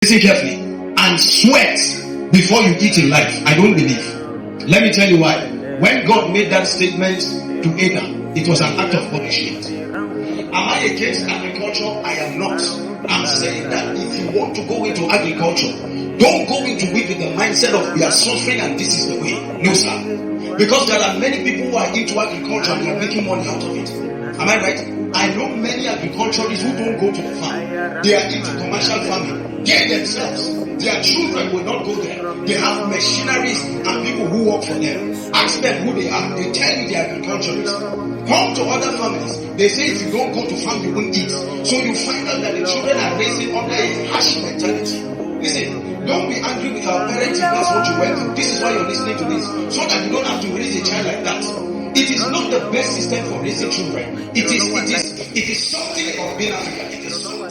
Listen carefully. And sweat before you eat in life. I don't believe. Let me tell you why. When God made that statement to Adam, it was an act of punishment. Am I against agriculture? I am not. I'm saying that if you want to go into agriculture, don't go into it with the mindset of we are suffering and this is the way. No, sir. Because there are many people who are into agriculture and they are making money out of it. Am I right? I know many agriculturists who don't go to the farm. They are into commercial farming. They themselves, their children will not go there. They have machineries and people who work for them. Ask them who they are. They tell you they are agriculturists. Come to other families. They say if you don't go to farm, you won't eat. So you find out that the children are raising under a harsh mentality. Listen, don't be angry with our parents if that's what you went through. This is why you're listening to this. So that you don't have to raise a child like that. It is not the best system for raising children. It is something of being African. It is something.